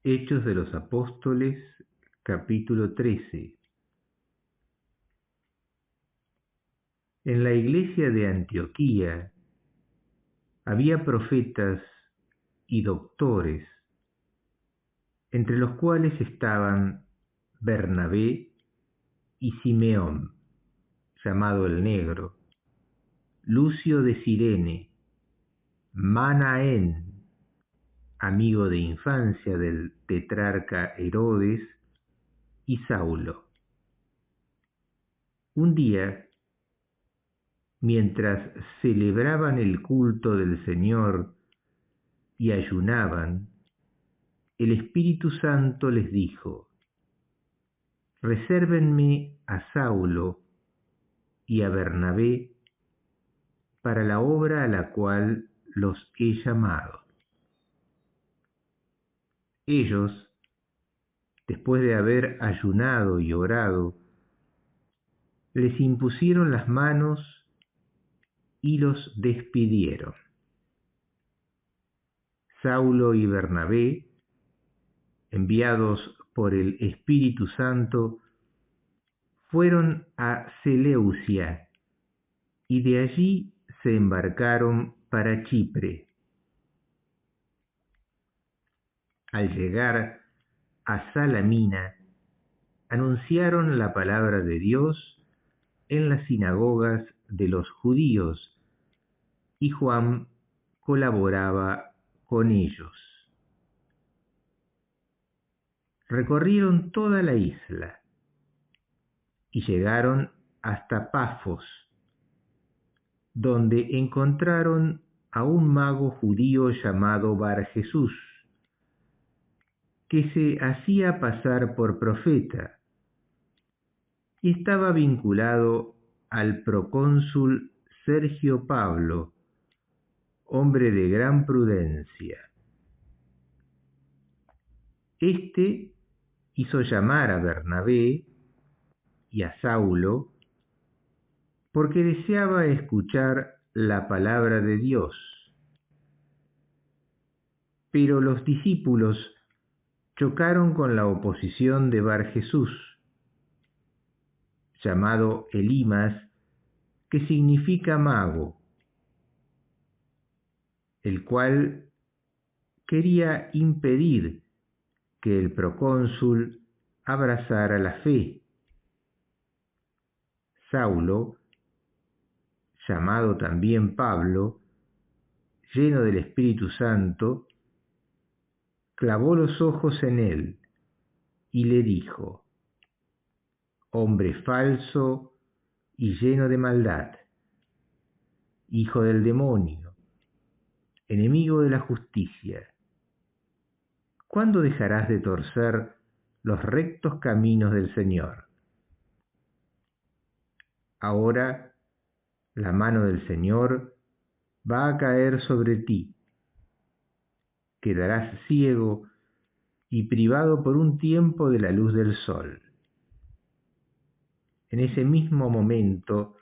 Hechos de los Apóstoles, capítulo 13. En la iglesia de Antioquía había profetas y doctores, entre los cuales estaban Bernabé y Simeón, llamado el Negro, Lucio de Cirene, Manaén, amigo de infancia del tetrarca Herodes, y Saulo. Un día, mientras celebraban el culto del Señor y ayunaban, el Espíritu Santo les dijo: resérvenme a Saulo y a Bernabé para la obra a la cual los he llamado. Ellos, después de haber ayunado y orado, les impusieron las manos y los despidieron. Saulo y Bernabé, enviados por el Espíritu Santo, fueron a Seleucia y de allí se embarcaron para Chipre. Al llegar a Salamina, anunciaron la palabra de Dios en las sinagogas de los judíos, y Juan colaboraba con ellos. Recorrieron toda la isla y llegaron hasta Pafos, donde encontraron a un mago judío llamado Barjesús, que se hacía pasar por profeta y estaba vinculado al procónsul Sergio Pablo, hombre de gran prudencia. Este hizo llamar a Bernabé y a Saulo porque deseaba escuchar la palabra de Dios. Pero los discípulos chocaron con la oposición de Barjesús, llamado Elimas, que significa mago, el cual quería impedir que el procónsul abrazara la fe. Saulo, llamado también Pablo, lleno del Espíritu Santo, clavó los ojos en él y le dijo: hombre falso y lleno de maldad, hijo del demonio, enemigo de la justicia, ¿cuándo dejarás de torcer los rectos caminos del Señor? Ahora la mano del Señor va a caer sobre ti. Quedarás ciego y privado por un tiempo de la luz del sol. En ese mismo momento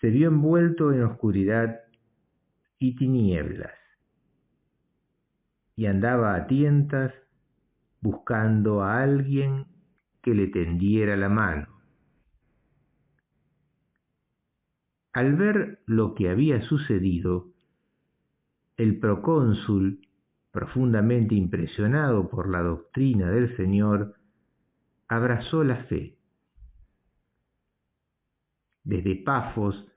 se vio envuelto en oscuridad y tinieblas, y andaba a tientas buscando a alguien que le tendiera la mano. Al ver lo que había sucedido, el procónsul, profundamente impresionado por la doctrina del Señor, abrazó la fe. Desde Pafos,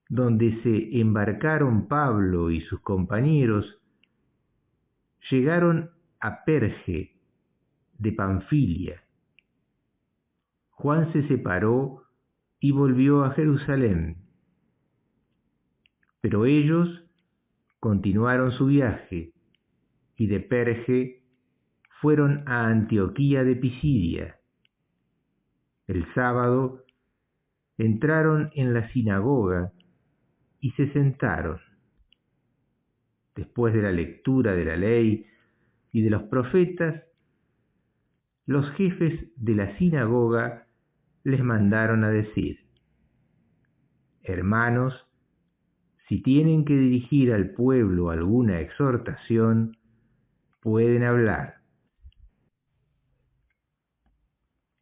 donde se embarcaron Pablo y sus compañeros, llegaron a Perge de Panfilia. Juan se separó y volvió a Jerusalén, pero ellos continuaron su viaje y de Perge fueron a Antioquía de Pisidia. El sábado entraron en la sinagoga y se sentaron. Después de la lectura de la ley y de los profetas, los jefes de la sinagoga les mandaron a decir: hermanos, si tienen que dirigir al pueblo alguna exhortación, pueden hablar.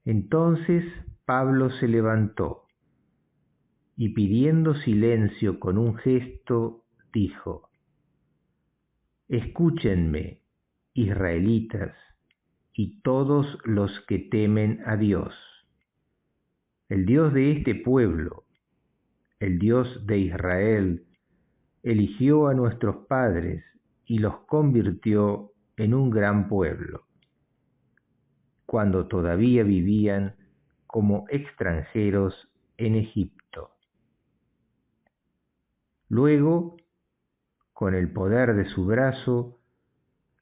Entonces Pablo se levantó y pidiendo silencio con un gesto, dijo: Escúchenme, israelitas, y todos los que temen a Dios. El Dios de este pueblo, el Dios de Israel, eligió a nuestros padres y los convirtió en un gran pueblo, cuando todavía vivían como extranjeros en Egipto. Luego, con el poder de su brazo,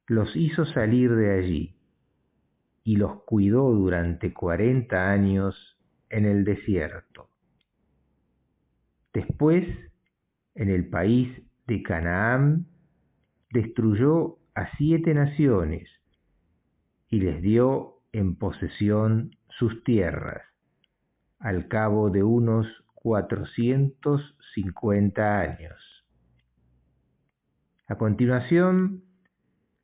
los hizo salir de allí y los cuidó durante 40 años en el desierto. Después, en el país de Canaán, destruyó a 7 naciones y les dio en posesión sus tierras, al cabo de unos 450 años. A continuación,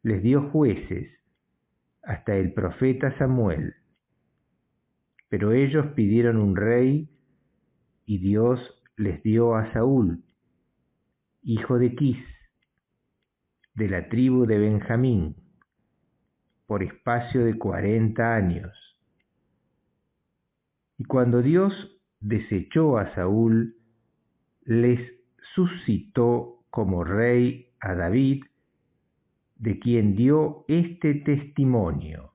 les dio jueces hasta el profeta Samuel, pero ellos pidieron un rey y Dios les dio a Saúl, hijo de Quis, de la tribu de Benjamín, por espacio de 40 años. Y cuando Dios desechó a Saúl, les suscitó como rey a David, de quien dio este testimonio: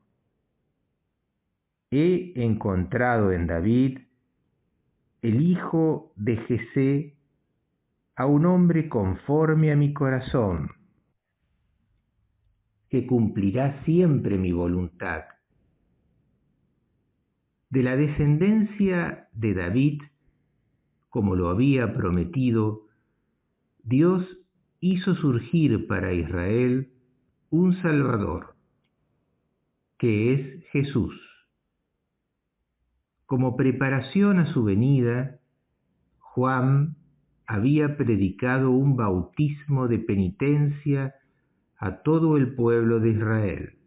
He encontrado en David, el hijo de Jesé, a un hombre conforme a mi corazón, que cumplirá siempre mi voluntad. De la descendencia de David, como lo había prometido, Dios hizo surgir para Israel un Salvador, que es Jesús. Como preparación a su venida, Juan había predicado un bautismo de penitencia a todo el pueblo de Israel.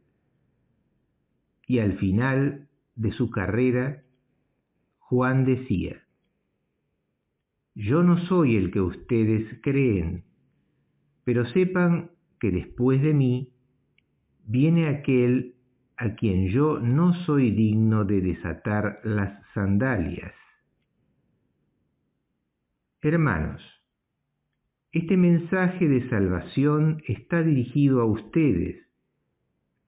Y al final de su carrera, Juan decía: Yo no soy el que ustedes creen, pero sepan que después de mí viene aquel a quien yo no soy digno de desatar las sandalias. Hermanos, este mensaje de salvación está dirigido a ustedes,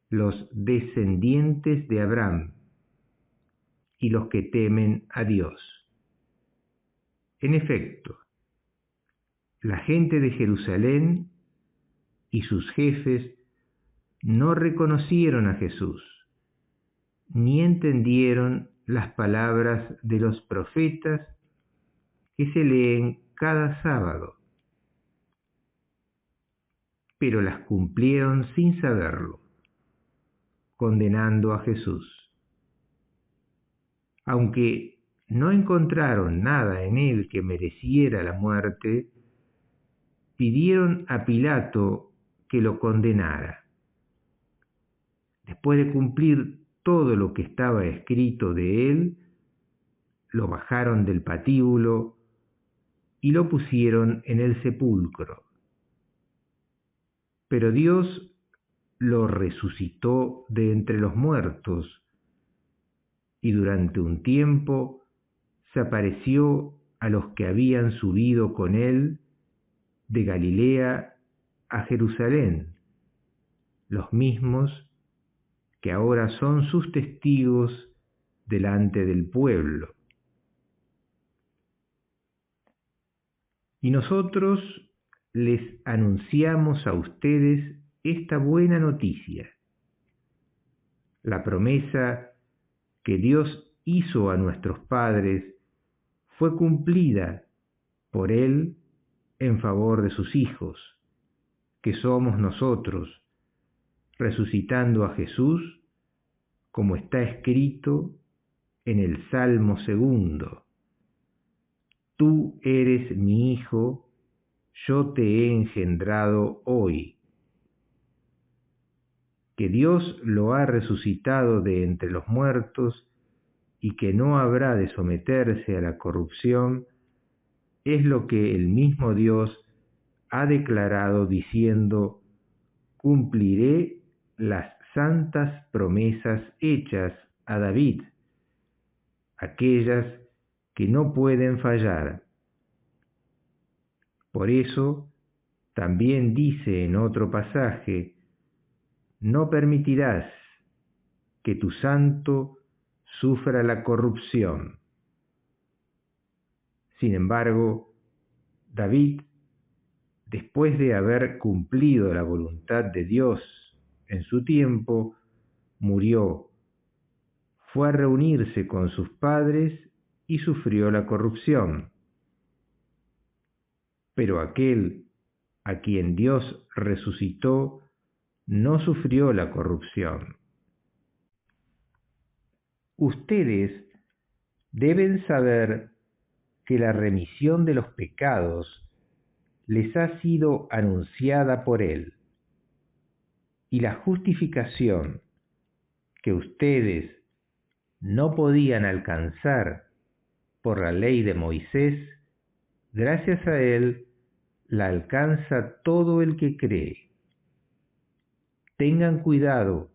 los descendientes de Abraham, y los que temen a Dios. En efecto, la gente de Jerusalén y sus jefes no reconocieron a Jesús, ni entendieron las palabras de los profetas que se leen cada sábado, pero las cumplieron sin saberlo, condenando a Jesús. Aunque no encontraron nada en él que mereciera la muerte, pidieron a Pilato que lo condenara. Después de cumplir todo lo que estaba escrito de él, lo bajaron del patíbulo y lo pusieron en el sepulcro. Pero Dios lo resucitó de entre los muertos, y durante un tiempo se apareció a los que habían subido con él de Galilea a Jerusalén, los mismos que ahora son sus testigos delante del pueblo. Y nosotros les anunciamos a ustedes esta buena noticia: la promesa que Dios hizo a nuestros padres fue cumplida por Él en favor de sus hijos, que somos nosotros, resucitando a Jesús, como está escrito en el Salmo 2: Tú eres mi hijo, yo te he engendrado hoy. que Dios lo ha resucitado de entre los muertos y que no habrá de someterse a la corrupción, es lo que el mismo Dios ha declarado diciendo: cumpliré las santas promesas hechas a David, aquellas que no pueden fallar. Por eso, también dice en otro pasaje: no permitirás que tu santo sufra la corrupción. Sin embargo, David, después de haber cumplido la voluntad de Dios en su tiempo, murió, fue a reunirse con sus padres y sufrió la corrupción. Pero aquel a quien Dios resucitó no sufrió la corrupción. Ustedes deben saber que la remisión de los pecados les ha sido anunciada por Él, y la justificación que ustedes no podían alcanzar por la ley de Moisés, gracias a Él la alcanza todo el que cree. Tengan cuidado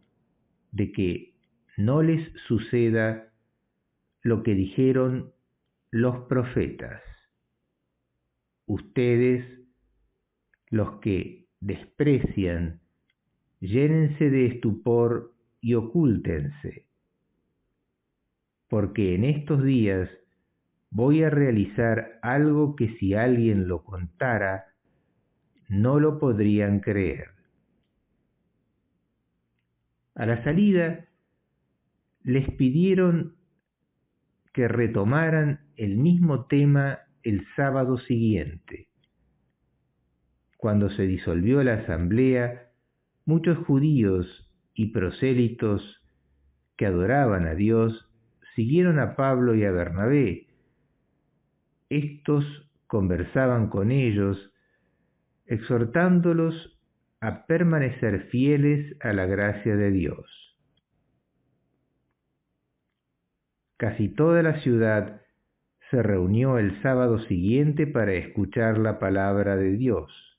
de que no les suceda lo que dijeron los profetas. Ustedes, los que desprecian, llénense de estupor y ocúltense, porque en estos días voy a realizar algo que si alguien lo contara, no lo podrían creer. A la salida, les pidieron que retomaran el mismo tema el sábado siguiente. Cuando se disolvió la asamblea, muchos judíos y prosélitos que adoraban a Dios siguieron a Pablo y a Bernabé. Estos conversaban con ellos, exhortándolos a permanecer fieles a la gracia de Dios. Casi toda la ciudad se reunió el sábado siguiente para escuchar la palabra de Dios.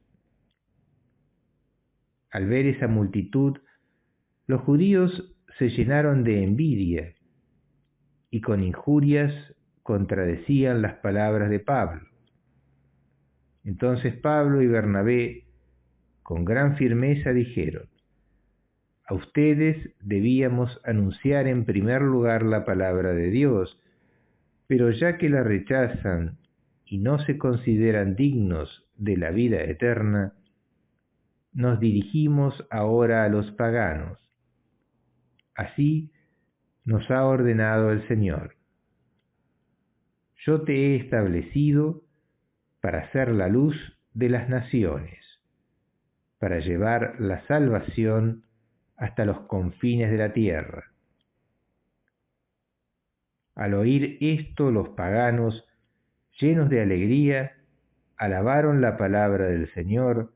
Al ver esa multitud, los judíos se llenaron de envidia y con injurias contradecían las palabras de Pablo. Entonces Pablo y Bernabé, con gran firmeza, dijeron: a ustedes debíamos anunciar en primer lugar la palabra de Dios, pero ya que la rechazan y no se consideran dignos de la vida eterna, nos dirigimos ahora a los paganos. Así nos ha ordenado el Señor. Yo te he establecido para ser la luz de las naciones, para llevar la salvación hasta los confines de la tierra. Al oír esto, los paganos, llenos de alegría, alabaron la palabra del Señor,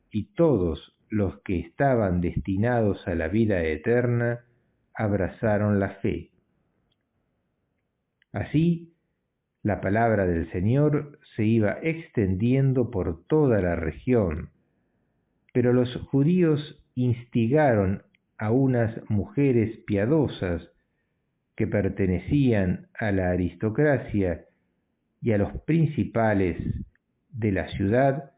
y todos los que estaban destinados a la vida eterna abrazaron la fe. Así, la palabra del Señor se iba extendiendo por toda la región, pero los judíos instigaron a unas mujeres piadosas que pertenecían a la aristocracia y a los principales de la ciudad,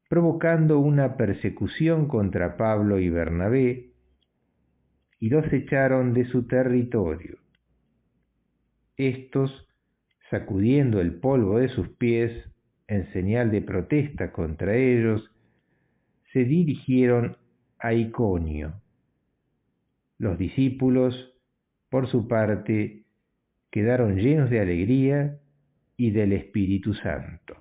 provocando una persecución contra Pablo y Bernabé, y los echaron de su territorio. Estos, sacudiendo el polvo de sus pies en señal de protesta contra ellos, se dirigieron a Iconio. Los discípulos, por su parte, quedaron llenos de alegría y del Espíritu Santo.